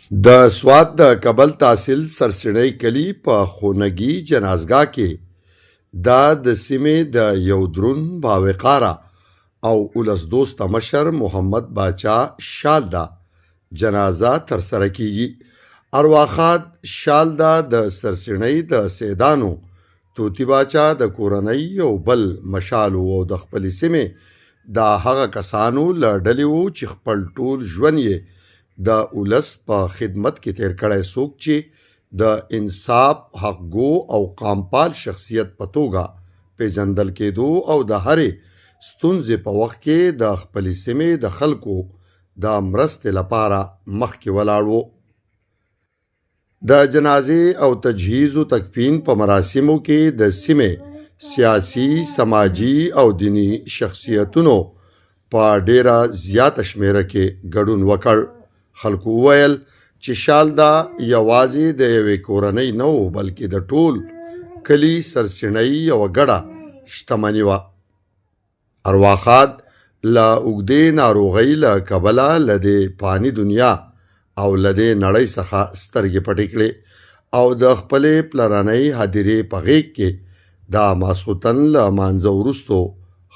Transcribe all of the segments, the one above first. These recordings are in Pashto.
د سوات د کابل تحصیل سرسړی کلی په خونګي جنازګاه کې دا د سیمې د یو درون باوقاره او ولس دوست مشر محمد باچا شالدا جنازه ترسره کیږي. ارواخات شالدا د سرسړی د سیدانو توتی باچا د کورنۍ او بل مشالو او د خپل سیمې دا هغه کسانو لړډلی وو چې خپل ټول ژوند یې د ولس په خدمت کې تیر کړی، څوک چې د انصاف، حقګو او قامپال شخصیت په توګه پیژندل کېدو او د هرې ستونزې په وخت کې د خپلې سیمې د خلکو د مرستې لپاره مخکې ولاړ و. د جنازې او تجهیز و تکفین په مراسمو کې د سیمې سیاسي، سماجی او دینی شخصیتونو په ډیره زیاته شمیره کې ګډون وکړ. خلکو وویل چې شالدا یوازې د یوې کورنۍ نه و بلکې د ټول کلي سرسړی یوه ګډه شتمني وه. ارواخات له اوږدې ناروغۍ له کبله له دې فاني دنیا او له دې نړۍ څخه سترګې پټې کړې او د خپلې پلرنۍ هدیرې په غیږ کې د ماسخوتن له مانځه وروستو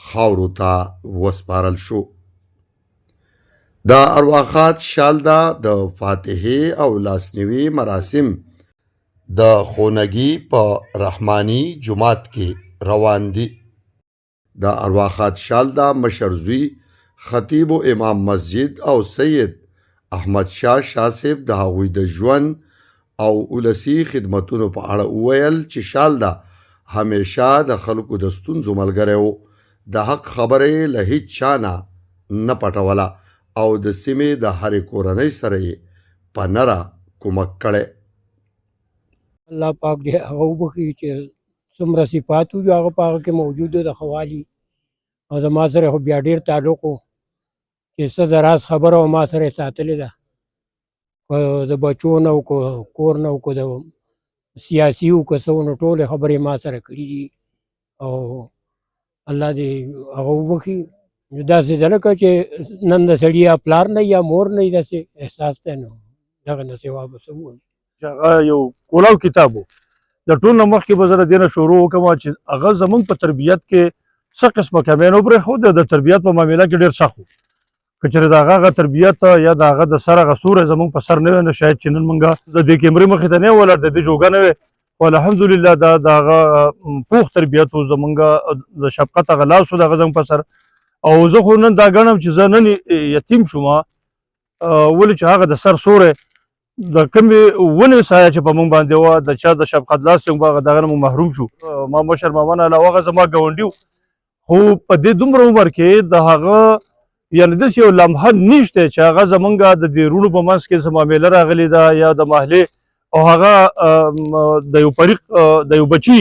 خاورو ته وسپارل شو. د ارواخات شالدا د فاتحې او لاسنیوي مراسم د خونګي په رحماني جومات کې روان دي. د ارواخات شالدا مشر زوی خطیب و امام مسجد او سید احمد شاه صاحب د هغوی د ژوند او ولسی خدمتونو په اړه وویل چې شالدا همیشه د خلکو د ستونزو ملګری و، د حق خبرې له هیڅ چا نه پټوله او د سیمې د هرې کورنۍ سره یې په نره کومک کړی. الله پاک دې هغه وبخي چې څومره صفات وو هغه په هغه کې موجود د خوالي او زما سره خو بیا ډېر تعلق و چې څه د راز خبره او ما سره یې ساتلې ده، د بچو نه او کور نه او د سیاسي او که څه نو ټولې خبرې ما سره کړي دي او الله دې هغه وبخي. داسې ده لکه چې نن د سړي یا پلار نه یا مور نه داسې احساس دی، نو دغه نه سوا به څه ووایو. هغه یو کولاو کتاب و، د ټول نه مخکې به زه د دې نه شروع وکړم چې هغه زموږ په تربیت کې څه قسمه کمین وبرېښود. د تربیت په معامله کې ډېر سخت و، که چېرې د هغه تربیت یا د هغه د سر هغه سوری زموږ په سر نه وی، نو شاید چې نن موږ د دې کیمرې مخې ته نه یې ولاړ، د دې جوګه نه وی، خو الحمدلله دا د هغه پوخ تربیت و، زموږ د شفقت هغه لاس و د هغه زموږ په سر. او زه خو نن دا ګڼم چې زه نن یتیم شوم، ولې چې هغه د سر سوری د کومې ونې سایه چې په موږ باندې وه د چا د شفقت لاس چې موږ د هغه نه محروم شو. ما مشر ماما نه علاوه هغه زما ګاونډي و، خو په دې دومره عمر کې د هغه یعنې داسې یو لمحه نشته چې هغه زمونږ د دې وروڼو په منځ کې څه معامله راغلې ده یا د محلې او هغه د یو فریق د یو بچي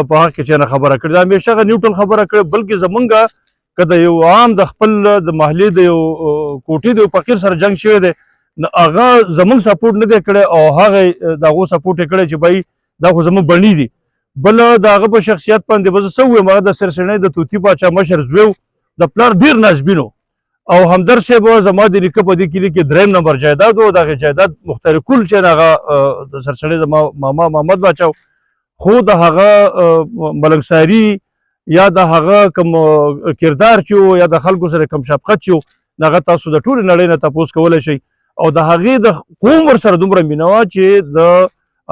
په حق کې چې نه خبره کړې ده، همیشه هغه نیوټرل خبره کړې، بلکې زمونږ که د یو عام د خپل د محلې د یو کوټې د یو فقیر سره جنګ شوی دی، نو هغه زمونږ سپورټ نه دی کړی او هغه د هغو سپورټ یې کړی چې بھائی دا خو زموږ بڼي دي. بل د هغه په شخصیت باندې به زه څه ووایم، هغه د سرسړی د توتي باچا مشر زوی و، د پلار ډېر نازبین و او همدرد صاحب زما د نیکه په دې کلي کې 3 نمبر جایداد و، د هغې جایداد مختار کل چې هغه د سرسړی زما ماما محمد باچا و، خو د هغه ملنګساري یا د هغه کوم کردار چې و یا د خلکو سره کوم شفقت چې و، هغه تاسو د ټولې نړۍ نه تپوس کولی شئ. او د هغې د قوم ورسره دومره مینه وه چې د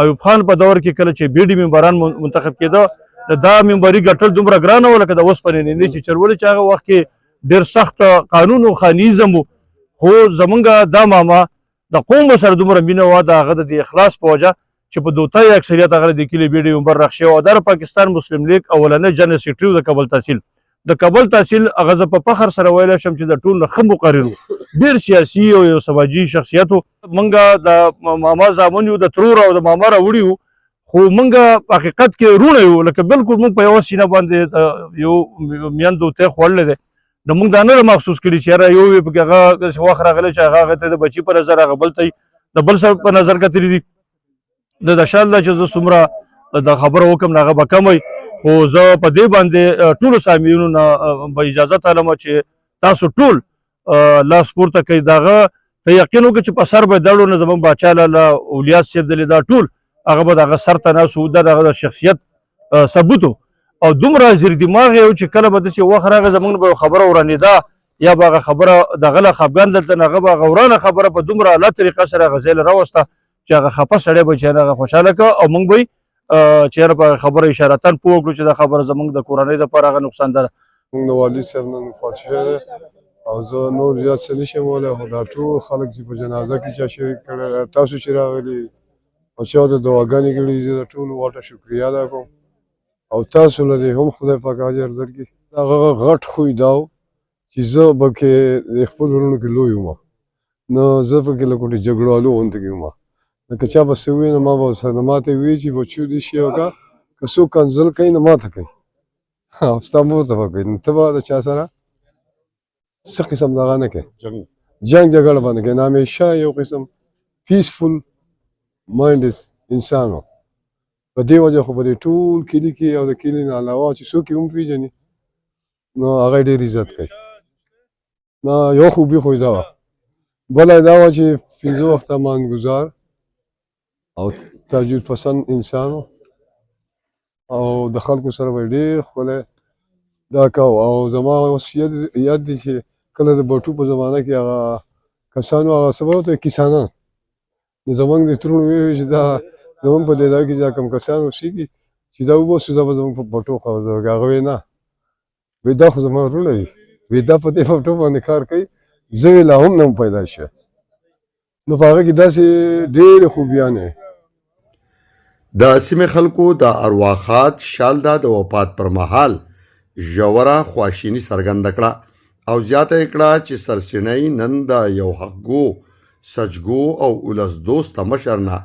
ایوب خان په دور کې کله چې بیډي ممبران منتخب کېده، دا ممبري ګټل دومره ګرانه وه لکه د اوسپنې نینې چې چرولې، چې هغه وخت کې ډېر سخت قانون و خانیزم و، خو زمونږ دا ماما د قوم ورسره دومره مینه وه د هغه د دې اخلاص په وجه چې په دوتای اکثریت هغه د کلي بیډي ممبر راخ شوی و. دا د پاکستان مسلم لیگ اولنی جنرال سیکرټري و د کابل تحصیل. د کابل تحصیل هغه زه په فخر سره ویلی شم چې د ټولو نه ښه مقرر و، ډېر سیاسي او یو سماجي شخصیت و. موږ د ماما زامن یو، د ترور او د ماما راوړي وو، خو موږ په حقیقت کې وروڼه یو، لکه بلکل موږ په یوه سینه باندې یو میندو تی خوړلی دی. نو موږ دا نه ده محسوس کړي چې یاره یو پکې هغه داسې وخت راغلی چې هغه ته د بچي په نظر، هغه بل ته د بل سره په نظر کتلي دي. نو د انشاءالله چې زه څومره د خبره وکړم نو هغه به کم وي، خو زه په دې باندې ټولو سامعینو نه به اجازه طالبم چې تاسو ټول لاس پورته کوئ، د هغه ته یقین وکړه چې په سر به دړو نه زمونږ باچا لاله اولیا صاحب دلې دا ټول هغه به د هغه سر ته ناست وو دا د هغه د شخصیت ثبوت او دومره زیر دماغ یې و چې کله به داسې وخت راغی زمونږ به خبره ورانېده یا به هغه خبره دغه له خفګان دلته نه هغه به هغه ورانه خبره په دومره اعلی طریقه سره هغه ځای له راوسته چې هغه خفه سړی به چې هغه خوشحاله کړه او موږ به چېرې په خبره اشارتن پوه کړو چې دا خبره زموږ د کورنۍ دپاره هغه نقصان ده. موږ د والي صاحب نن وفات شوی دی او زه نور زیات څه نه شم ویلی خو دا ټول خلک چې په جنازه کې چا شریک کړی تاسو چې راغلي او چا ته دعاګانې کړي زه د ټولو واټه شکریا ادا کوم او تاسو له دې هم خدای پاک اجر درکړي. هغه غټ خوی دا و چې زه پکې د خپل وروڼو کې لوی وم نو زه پکې له کوټې جګړالو غوندې کې وم لکه چا به څه ووایي نو ما به ورسره ماته وایي چې بچو دې شی وکړه که څوک کنځل کوي نو ماته کوي او ستا مور ته به کوي نو ته به د چا سره څه قسم دغه نه کوي جنګ جګړه به نه کوي نو همیشه یو قسم پیسفول مایندز انسان و په دې وجه خو په دې ټول کلي کې او د کلي نه علاوه چې څوک یې هم پېژني نو هغه یې ډېر عزت کوي. نو یو خوبي خو یې دا وه بله یې دا وه چې 5 وخته ماندګزار او تهجد پسند انسان و او د خلکو سره به یې ډېر ښکلی دا کوو او زما اوس یاد دی چې کله د بټو په زمانه کې هغه کسانو هغه څه به ورته کسانان نو زموږ د ترونو ویل چې دا زموږ په دې ځای کې چې کوم کسان اوسېږي چې دا وباسو دا به زموږ په بټو خبرځوي هغه وایي نه وایي دا خو زما وروڼه دي وایي دا په دې بټو باندې کار کوي زه ویې لا هم نه یم پیدا شوی نو په هغه کې داسې ډېرې خوبیانې د سیمې خلکو د ارواښاد شالدا د وفات پر مهال ژوره خواشیني څرګنده کړه او زیاته یې کړه چې سرڅینۍ نن د یو حقګو سجګو او ولس دوسته مشر نه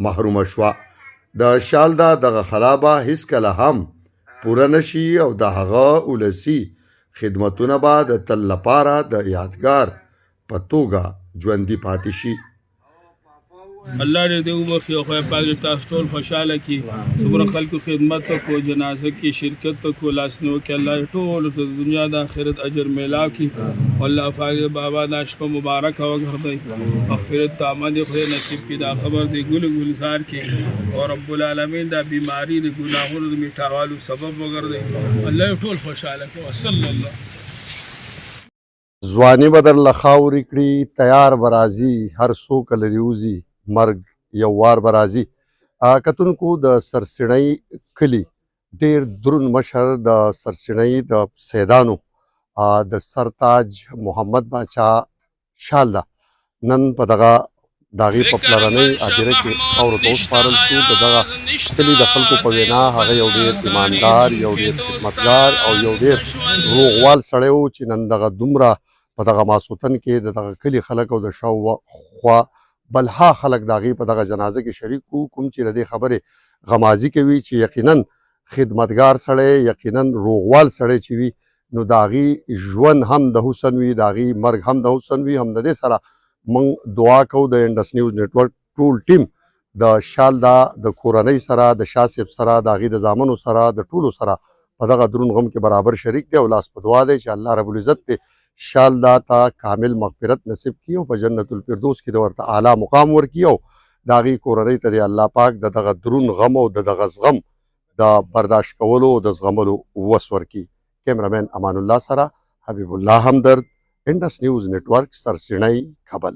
محرومه شوه. د شالدا دغه خلا به هیڅکله هم پوره نشي او د هغه ولسي خدمتونه به د تل لپاره د یادګار په توګه ژوندي پاتې شي. الله دې وبخښي او خدای پاک دې تاسو ټول خوشحاله کړي څومره خلکو خدمت وکړو جنازه کې شرکت وکړو لاسنیو کې الله دې ټولو ته د دنیا د آخرت اجر میلاو کړي او الله پاک دې بابا دا شپه مبارکه وګرځوي مغفرت تامه دې خدای نصیب کړي دا خبر دې ګلزار کړي او رب العالمین دا بیماری د ګناهونو د میټاوالو سبب وګرځي الله دې ټول خوشحاله کړي صلی الله ځواني به درله خاورې کړي تیار به راځي هر څوک لري وځي مرګ یو وار به راځي. کتونکو د سرڅینۍ کلي ډېر دروند مشر د سرڅینۍ د سیدانو د سرتاج محمد باچا شالدا نن په دغه د هغې په پلرنۍ هدیره کې خاورو ته وسپارل شو. د دغه کلي د خلکو په وینا هغه یو ډېر ایماندار یو ډېر خدمتګار او یو ډېر روغوال سړی و چې نن دغه دومره په دغه ماسوتن کې د دغه کلي خلک او د شاوخوا بلها خلک د هغې په دغه جنازه کې شریک وو کوم چې د دې خبرې غمازي کوي چې یقینا خدمتګار سړی یقینا روغوال سړی چې وي نو د هغې ژوند هم د حسن وي د هغې مرګ هم د حسن وي. هم د دې سره موږ دعا کوو د انډس نیوز نیټورک ټول ټیم د شالدا د کورنۍ سره د شاه صاحب سره د هغې د زامنو سره د ټولو سره په دغه دروند غم کې برابر شریک دی او لاس په دعا دی چې الله رب العزت دی شالدا ته کامل مغفرت نصیب کړي او په جنت الفردوس کې د ورته اعلی مقام ورکړي او د هغې کورنۍ ته د الله پاک د دغه دروند غم او د دغه زغم د برداشت کولو او د زغملو وس ورکړي. کیمرامین امان الله سره حبیب الله همدرد انډس نیوز نیټورک سرڅینۍ کابل.